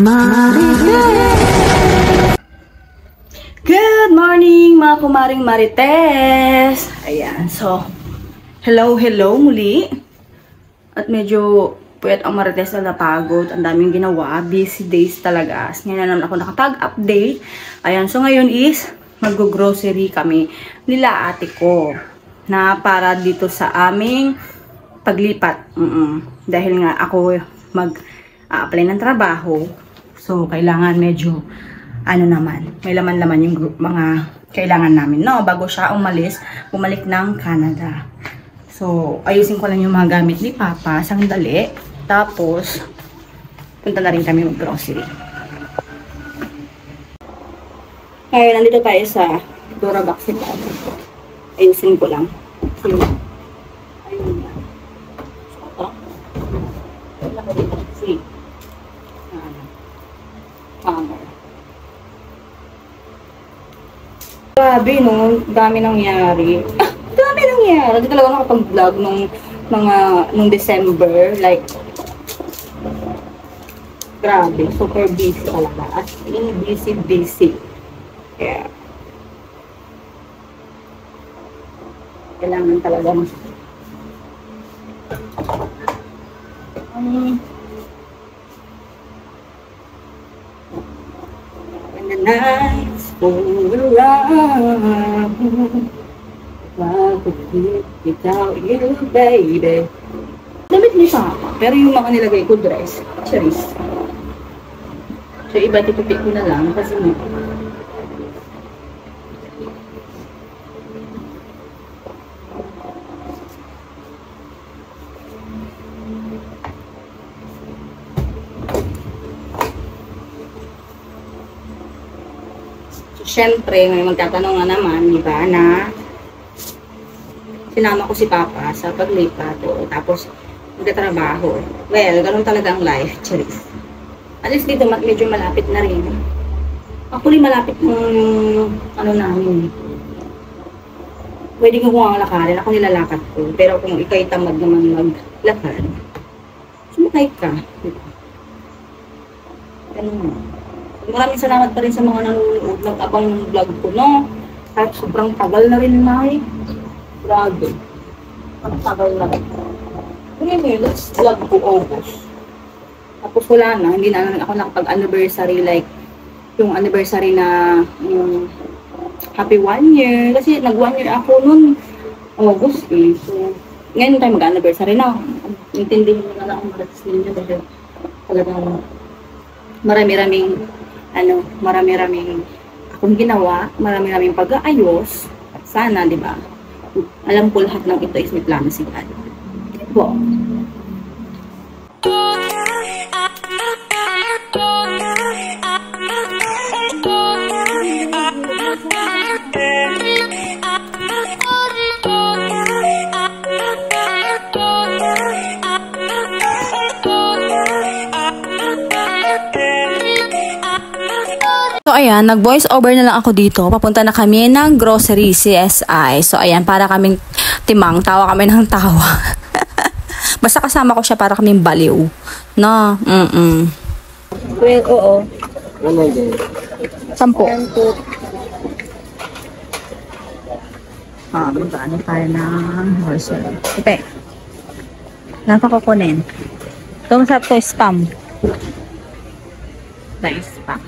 Marites! Good morning mga kumaring Marites! Ayan, so hello muli. At medyo puyat ang Marites na napagod. Ang daming ginawa, busy days talaga. Ngayon na naman ako nakapag-update. Ayan, so ngayon is mag-grocery kami nila ate ko na para dito sa aming paglipat. Dahil nga ako mag-apply ng trabaho. So, kailangan medyo, may laman-laman yung mga kailangan namin, no? Bago siya umalis, bumalik ng Canada. So, ayusin ko lang yung mga gamit ni Papa, sandali. Tapos, punta na rin kami mag-grocery. Ngayon, nandito tayo sa Dora Box. Ayusin ko lang. Ayun na. Grabe, no? Dami nangyari. Dami nangyari. Hindi talaga nakapag-vlog nung December. Like, grabe. Super busy talaga. As in, busy. Kaya, kailangan talaga when the nights fall around, I could live without you, baby. Damit ni Papa, pero yung mga nilagay ko dress, charis. So iba titupi ko na lang kasi siyempre, may magtatanong nga naman, di ba, na sinama ko si Papa sa paglipat o tapos magtatrabaho. Well, ganun talaga ang life, charis. At least dito, medyo malapit na rin. Actually, malapit ng namin. Pwede ko kung ang lakarin. Ako nilalakad ko. Pero kung ikaw'y tamad naman maglakad, sumakay ka. Diba? Ganun mo. Maraming salamat pa rin sa mga nanonood ng abang vlog ko, no? Kahit sobrang tagal na rin na eh. Grabe. Ang tagal na rin. Anyway, let's vlog ko August. Tapos wala na, hindi na ako nakapag-anniversary like yung anniversary na happy 1 year. Kasi nag 1 year ako noon August eh. So, ngayon tayo mag-anniversary na. Intindihin mo na lang ang maratis ninyo dahil talagang marami-raming akong ginawa, marami-raming pag-aayos. Sana, di ba? Alam ko lahat ng ito is may plano si God. Wow. So ayan, nag-voice over na lang ako dito. Papunta na kami ng grocery CSI. So ayan, para kaming timang, tawa kami ng tawa. Basta kasama ko siya para kaming baliw. No? Well, oo. Ano din? 10. Magkano tayo ng grocery. Ito. Napakukunin. Ito masarap to, spam. Spam.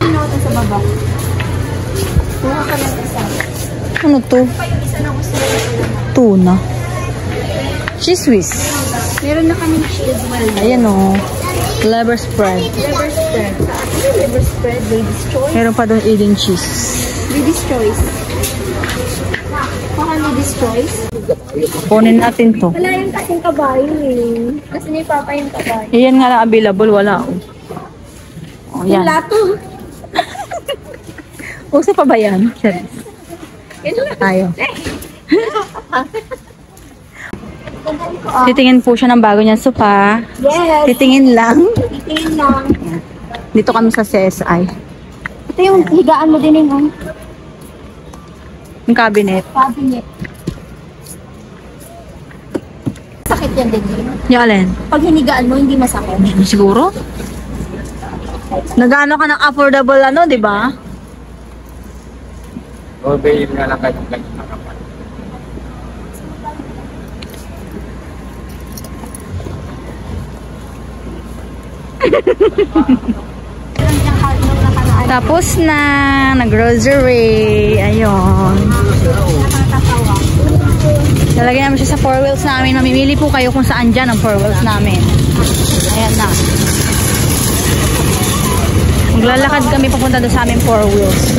Ano ito sa baba? Kuha ka ng isa. Ano to? Tuna. Cheese whiz. Meron na kaming cheese well. Ayan o. Liver spread. Liver spread, baby's choice. Meron pa doon eating cheese. Baby's choice. Baka baby's choice. Kunin natin to. Wala yung kasing kabayo eh. Kasi ni Papa yung kabayo. Ayan nga lang available. Wala o. Oh, yan. Lato. Uso pa ba yan? Tayo. Titingin po siya ng bago niyang sofa. Yes. Titingin lang. Titingin lang. Dito kami sa CSI. Ito yung higaan mo din yung Yung cabinet. cabinet. Sakit masakit yan din. Yung alin? Pag hinigaan mo, hindi masakit. Siguro? Nagano ka ng affordable ano, di ba? Obeyin nga lang kayo ng ganyan na kapal. Tapos na, nag-grocery. Ayun. Lalagyan namin siya sa 4 wheels namin. Mamimili po kayo kung saan dyan ang 4 wheels namin. Ayan na. Maglalakad kami papunta doon sa aming 4 wheels.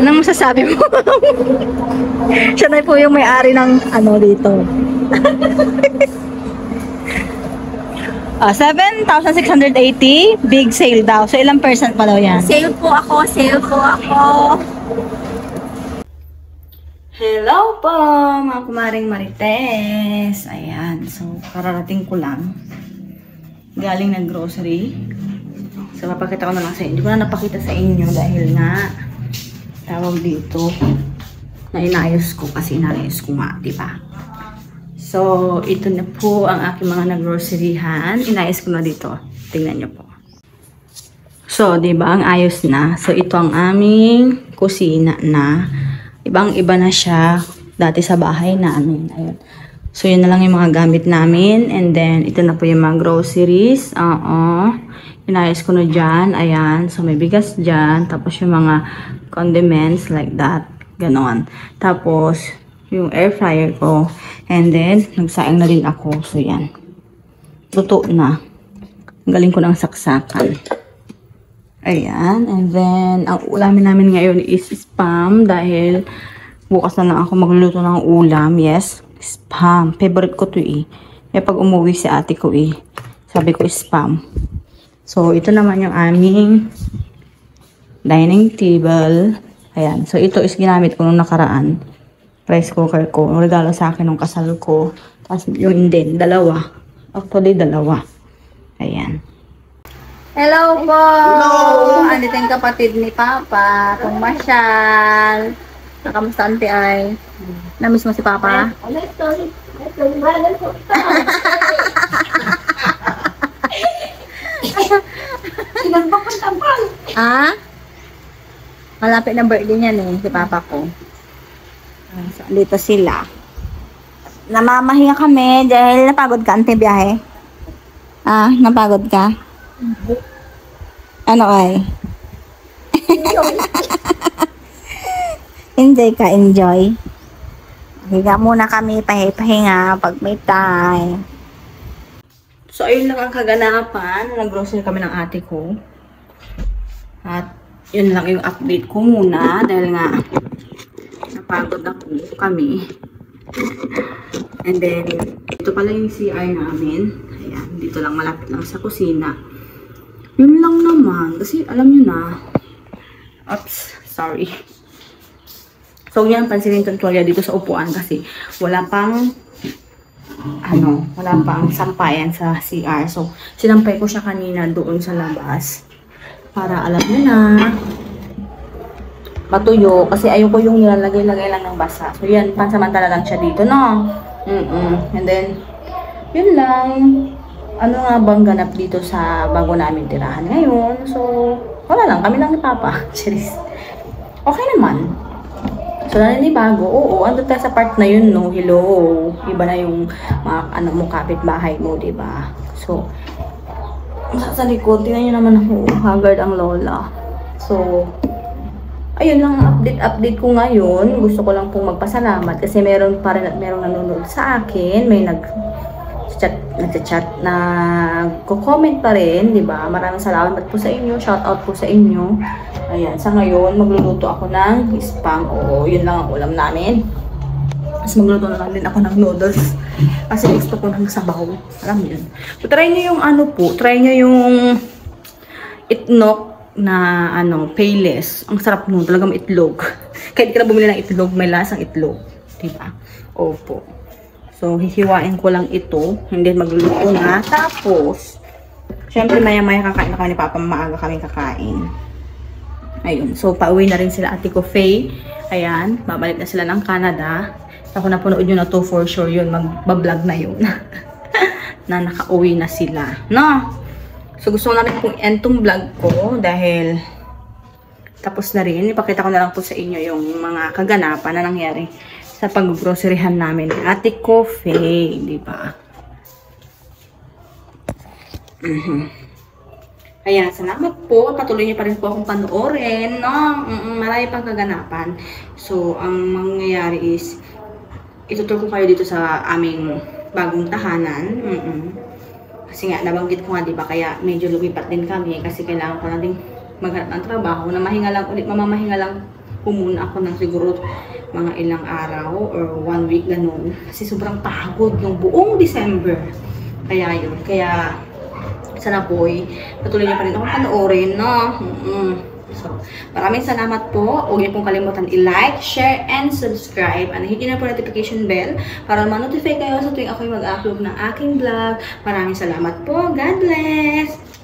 Anong masasabi mo? Siya na po yung may-ari ng ano dito. 7,680 big sale daw. So ilang percent pa daw yan? Sale po ako, sale po ako. Hello po, mga kumaring Marites. Ayan, so kararating ko lang. Galing ng grocery. So papakita ko na lang sa inyo. Hindi ko na napakita sa inyo dahil nga tawag dito na inayos ko kasi inayos ko nga, diba? So, ito na po ang aking mga nag-groceryhan. Inayos ko na dito. Tingnan nyo po. So, diba, ang ayos na. So, ito ang aming kusina na. Ibang-iba na siya dati sa bahay namin. Ayun. So, yun na lang yung mga gamit namin. And then, ito na po yung mga groceries. Inayos ko na dyan. Ayan. So, may bigas dyan. Tapos, yung mga condiments like that. Ganon. Tapos, yung air fryer ko. And then, nagsaing na rin ako. So, yan. Luto na. Galing ko ng saksakan. Ayan. And then, ang ulamin namin ngayon is spam. Dahil, bukas na lang ako magluluto ng ulam. Yes, spam. Favorite ko to eh. Kaya pag umuwi si ate ko eh, sabi ko spam. So, ito naman yung aming dining table. Ayan. So, ito is ginamit ko nung nakaraan. Rice cooker ko. Ang regalo sa akin nung kasal ko. Tapos yung din, dalawa. Actually, dalawa. Ayan. Hello po! Hello! Andito yung kapatid ni Papa. Kung masyal. Nakamusta ante ay? Namiss mo si Papa? Ah? Malapit na birthday niya eh, si Papa ko. So, dito sila. Namamahiya kami dahil napagod ka ante biyahe. Ah, napagod ka? Ano ay? Enjoy ka, enjoy. Higa muna kami, pahinga pag may time. So, ayun lang ang kaganapan. Nag-grocery kami ng ate ko. At, yun lang yung update ko muna. Dahil nga, napagod na kami. And then, ito pala yung CR namin. Ayan, dito lang, malapit lang sa kusina. Yun lang naman. Kasi, alam nyo na. Oops, sorry. So, yan, pansinin itong tuwalya dito sa upuan kasi wala pang wala pang sampayan sa CR. So, sinampay ko siya kanina doon sa labas. Para alam nyo na, matuyo. Kasi ayoko yung nilalagay-lagay lang ng basa. So, yan, pansamantala lang siya dito, no? And then, yun lang. Ano nga bang ganap dito sa bago namin tirahan ngayon? So, wala lang. Kami lang ni Papa. Cheers. Okay naman. So, naninibago. Oo, andun tayo sa part na yun, no? Hello. Iba na yung mga, mo, kapitbahay mo, diba? So, sa likod, tingnan nyo naman ako. Haggard ang lola. So, ayun lang ang update ko ngayon. Gusto ko lang pong magpasalamat kasi meron pa rin at merong nanonood sa akin. May nag-chat, nagko-comment pa rin, di ba? Maraming salamat po sa inyo. Shout out po sa inyo. Ayan, sa ngayon, magluluto ako ng spam. Oo, yun lang ang ulam namin. Tapos magluluto na lang din ako ng noodles. Kasi gusto ko ng sabaw. Alam mo yun. So, try nyo yung try nyo yung itnok na payless. Ang sarap nun, talagang itlog. Kahit di ka na bumili ng itlog, may lasang itlog. Diba? Opo. So, hihiwain ko lang ito. Hindi magluluto na. Tapos, syempre maya-maya kakain na kami ni Papa. Maaga kami kakain. Ayun. So, pauwi na rin sila Ate ko Faye. Ayan. Babalik na sila ng Canada. Ako napanood yun na to for sure yun. Magbablog na yun. Na nakauwi na sila. No? So, gusto ko na rin pong end tong vlog ko dahil tapos na rin. Ipakita ko na lang po sa inyo yung mga kaganapan na nangyari sa pag-groceryhan namin ni Ate ko Faye. Diba? Ayan, salamat po. Patuloy niyo pa rin po akong panoorin, no? Marami pang kaganapan. So, ang mangyayari is, itutur ko kayo dito sa aming bagong tahanan. Kasi nga, nabanggit ko nga, diba? Kaya medyo lumipat din kami kasi kailangan ko na din maghanap ng trabaho na mahinga lang ulit, mamamahinga lang muna ako ng siguro mga ilang araw or 1 week, ganun. Kasi sobrang pagod yung buong December. Kaya yun. Kaya, sana po patuloy niyo pa rin akong panoorin, no? So, maraming salamat po. Huwag niyo pong kalimutan i-like, share, and subscribe. And hit niyo na po notification bell para ma-notify kayo sa tuwing ako'y mag-upload ng aking vlog. Maraming salamat po. God bless!